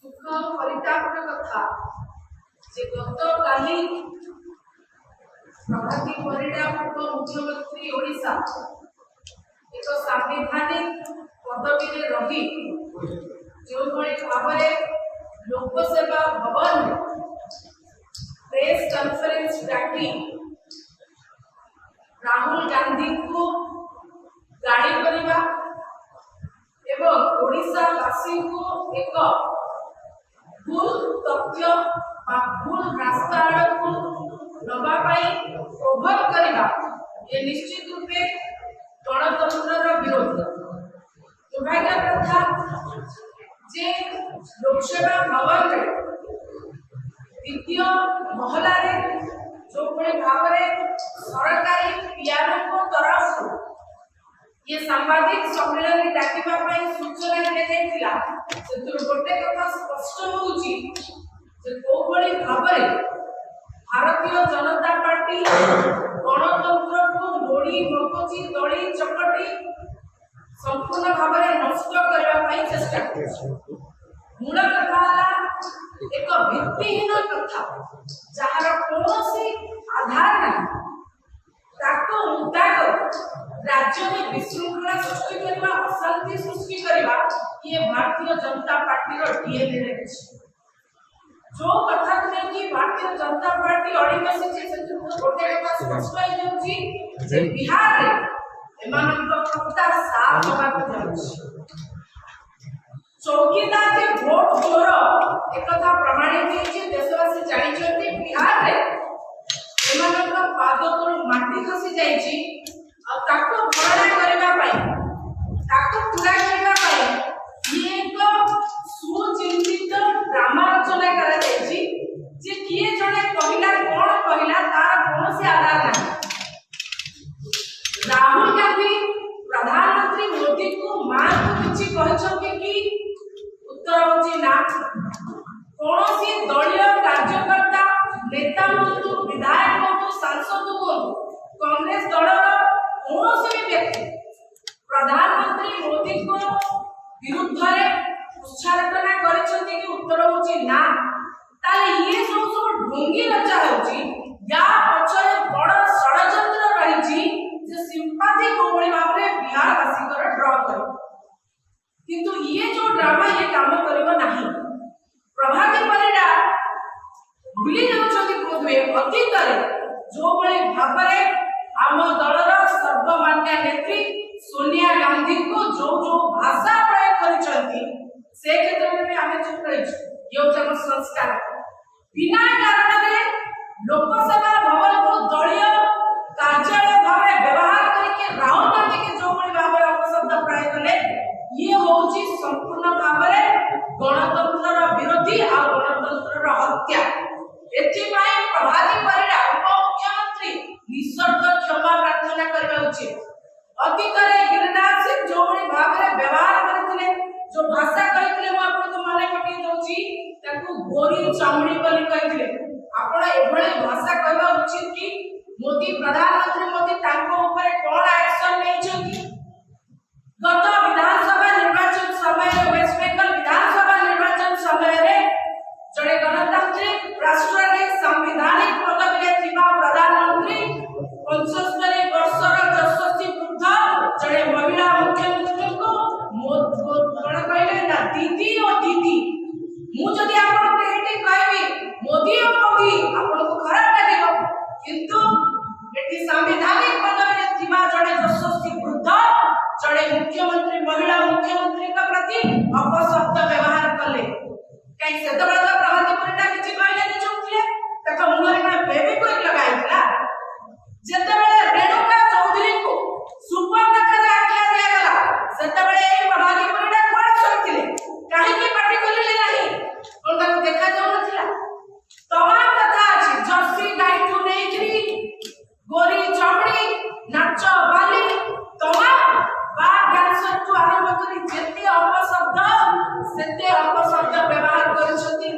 सुख परितापर कथा जे गत काली प्रभाती परिडा पूर्व मुख्यमंत्री ओडिशा एक संवैधानिक पदवी रे रही जो भाव लोकसेवा भवन प्रेस कॉन्फ्रेंस डाकी राहुल गांधी को गाड़ी करवा एवं ओडिशा वासी को एक भूल तथ्य भूल रास्ता को नवा प्रभाव करवा ये निश्चित रूपे गणतंत्र विरोध दुर्भाग्य प्रथा जे लोकसेवा भवन द्वितीय महला जो भाव सरकारी पीआरओ तरफ ये सांबादिक सम्मेलन डाकिबा सूचना दिया गोटे कथा स्पष्ट होउची कोभली भाव भारतीय जनता पार्टी गणतंत्र को मोड़ी मकोची दड़ी चकटी संपूर्ण भाव नष्ट करने चेष्टा मूल कथा एक भित्तिहीन कथा जार कौन आधार नहीं ताको मुद्दा राज्य में विशृंखला सृष्टि करवा अशांति सृष्टि करवा ये भारतीय जनता पार्टी रो डीएनए रे जो कथा कि भारतीय जनता पार्टी अड़ी बसी से गोटे कथा स्पष्ट हो जाउची जे बिहार रे एमानक सत्ता साफ होबा को जाउची चौकीदार के वोट चोर एक कथा प्रमाणित होची देशवासी जानि छथि बिहार रे एमानक पाद तळ माटी खसी जाइची और ताको भरणा करबा पाई ताको पूरा करबा पाई ये एक सुचिंतित ड्रामा रचना करा जाइची जे किए जने कहिला कोन कहिला तार कोन से आधार नहीं राहुल गांधी प्रधानमंत्री मोदी को मां को किछि कहछथि कि उत्तर होची ना कोनोसी दलीय कार्यकर्ता नेता बंधु विधायक बंधु सांसद को कांग्रेस दलर कौन व्यक्ति प्रधानमंत्री मोदी को विरुद्ध उच्चारण कर उत्तर होची ना ताले ये सब ढोंगी रचा होची या पछरे बड़ षडयंत्र रही जे सिंपैथी कोबळी भाबरे बिहार वासी ड्र कर किंतु ये जो ड्रामा ये काम करिवो नाही प्रभाती परिडा भूली जाउछथि बोधवे अतीत रे जो बळे भाबरे आम दलर सर्वमान्य नेत्री सोनिया गांधी को जो भाषा प्रयोग करिसंती से क्षेत्र में भी आमे चुप रही यो जन संस्कार बिना कारण रे लोकसभा भवन को दलीय कार्यालय भावे व्यवहार करके राहुल गांधी के जो बड़ी भावे अपशब्द प्रयोग कले ये होची संपूर्ण भावे गणतंत्र विरोधी आ गणतंत्र हत्या एथि पई प्रभाती परिडा उपमुख्यमंत्री निसर्ग क्षमा प्रार्थना करबा उचित अतीत रे गिरिराज सिंह जो बड़ी भाबरे व्यवहार करथिले जो भाषा कहिथिले म आपको माने पठी दउची ताकू गोरी चमड़ी बोली कहिथिले आपण एभळे भाषा कहबा उचित कि मोदी प्रधानमंत्री मोदी तांको ऊपर कोन एक्शन लेछथि गत विधानसभा निर्वाचन समय वेस्ट बंगाल विधानसभा निर्वाचन समय रे जड़े गणतांत्रिक राष्ट्र रे संवैधानिक पदवी रे थिबा प्रधानमंत्री 75 वर्षर यशस्वी वृद्ध जड़े महिला मुख्यमंत्री को कोन कहले ना दीदी और दीदी मु जदी आपन के एटी कहबी मोदी और मोदी आपन को खराब लागेबो किंतु एटी संवैधानिक पदवी रे थिबा जड़े यशस्वी वृद्ध जड़े मुख्यमंत्री महिला मुख्यमंत्री का प्रति अपशब्द व्यवहार कले कहीं से तो बड़ा प्रभाती परिडा किछि कहले नि चुकले तक मुहरे में बेबी कोई लगाइला जेते बेले रेणुका चौधरी को सुपर नखरे आख्या दिया गला सेते बेले ए प्रभाती परिडा कोन करथिले काहे की पार्टी कलिले नहीं कोन ताको देखा जाउ नथिला तमाम कथा अछि जर्सी गाई को नेकरी गोरी चमड़ी नाच बाली तमाम बा डांसर को आरंभ करी जेते अपशब्द व्यवहार करछथि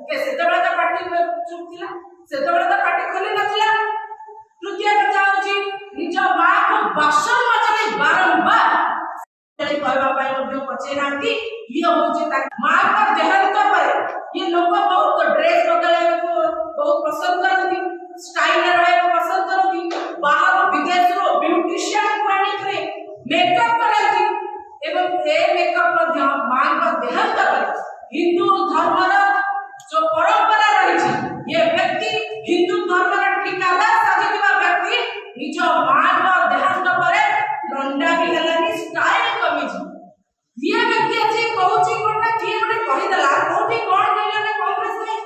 के सेतेबेले तो पार्टी चुप थिला सेतेबेले तो पार्टी खोली नथिला। तृतीय कथा होची निज मां को बासन मजले बारंबार कहबा पाई मध्ये पचे नांती ये होची ता मां का देहांत पर ये लोग बहुत ड्रेस बदले को बहुत पसंद करती स्टाइल रहे को पसंद करती बाहर विदेश रो ब्यूटिशियन को आनी करे मेकअप करती एवं ए मेकअप मध्ये मां का देहांत पर हिंदू धर्म रो जो परंपरा रही ये व्यक्ति हिंदू धर्म रो ठिकादार साजिबा व्यक्ति निज मां का देहांत पर लंडा भी हलानी स्टाइल कमी ये व्यक्ति अछि कहूची कोनटा किए गोटे कहि दला कोठी कोन कहले ने कांग्रेस में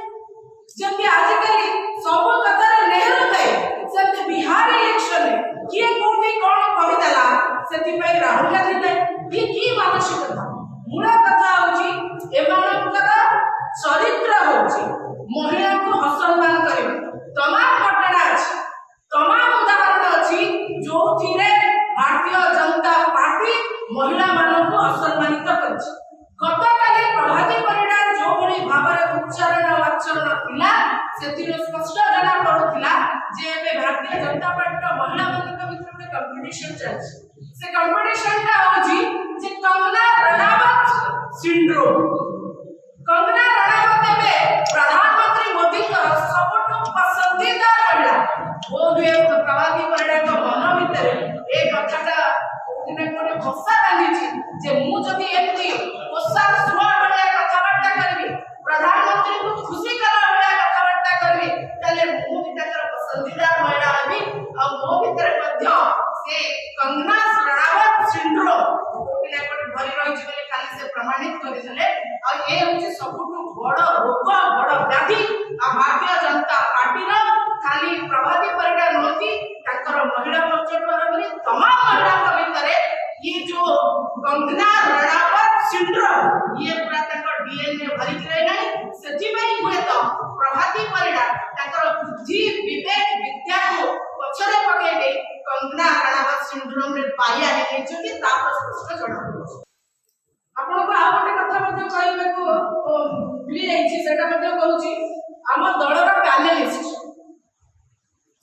जबकि आजकल सब कथा नेहरू थे सबके बिहार इलेक्शन में किए कोठी कोन कहि दला सेति पई राहुल गांधी थे ये की मानसिकता मूल कथा होची एमानकर चरित्र होची महिला को असम्मान करे तमाम घटना अछि तमाम उदाहरण अछि जो थिरे भारतीय जनता पार्टी महिला मानव को असम्मानित करछि। गतकाली प्रभाती परिडा जो बड़ी भाବରେ उच्चारण आचरण थिला सेतिरो स्पष्ट जଣା पडुथिला जे एबे भारतीय जनता पार्टी रो महिला ମାନଙ୍କ ଭିତରେ कंपटीशन चलछि से कंपटीशन टा होछि जे कंगना रणावत सिंड्रोम। कंगना रणावत एबे प्रधानमंत्री मोदी का सबटु पसंदीदा महिला वो दुए प्रभाती परिडा को मन भितर ए कथाटा दिने कोने भसा बांधी जे मु जदी एमती ओसा सुवा बढिया कथाबार्ता करबी प्रधानमंत्री को खुशी करा बढिया कथाबार्ता करबी तले मु बितर पसंदीदा महिला हबी आ मो भितर मध्य से कंगना रणावत सिंड्रोम दिने कोने भरी रही छी बोले खाली से प्रमाणित करि देले आ ए होची सबटु बड़ रोग बड़ व्याधि आ भारतीय जनता पार्टी रो खाली प्रभाती परिडा नोती ताकर महिला मोर्चा द्वारा तमाम महिला भितर ये जो कंगना रणावत सिंड्रोम ये पूरा तक डीएनए भरी करे नहीं सच्ची में हुए तो प्रभाती परिडा तकर बुद्धि विवेक विद्या को पछरे पके दे कंगना रणावत सिंड्रोम रे पाया है कि तापर स्पष्ट जणा पड़ो। आपन को आ गोटे कथा मध्ये कहबे को भूली जाई छी सेटा मध्ये कहूची हम दलर पैनलिस्ट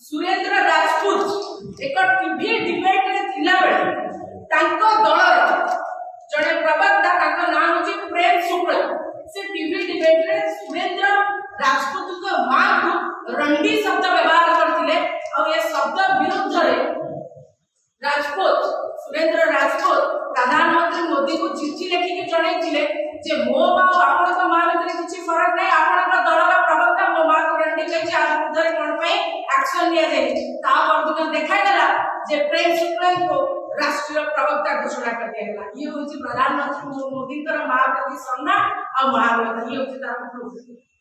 सुरेंद्र राजपूत एक टीवी डिबेट रे थिला बेले तांको दलर जणे प्रवक्ता तांको नाम होची प्रेम शुक्ल से टीवी डिबेट रे सुरेंद्र राजपूत को मां को रंडी शब्द व्यवहार करथिले और ये शब्द विरुद्ध रे राजपूत सुरेंद्र राजपूत प्रधानमंत्री मोदी को चिट्ठी लिखि के जणाइथिले जे मो मां आपण को मां भितर किछि फरक नै आपण का दलर प्रवक्ता मो मां को रंडी कहछि आ विरुद्ध कोन पे एक्शन लिया जाए ता वर्तमान देखा गला जे प्रेम शुक्ला को राष्ट्रीय प्रवक्ता घोषणा कर दिया गला। ये होची प्रधानमंत्री मोदी कर मां प्रति सम्मान और महान ये होची तार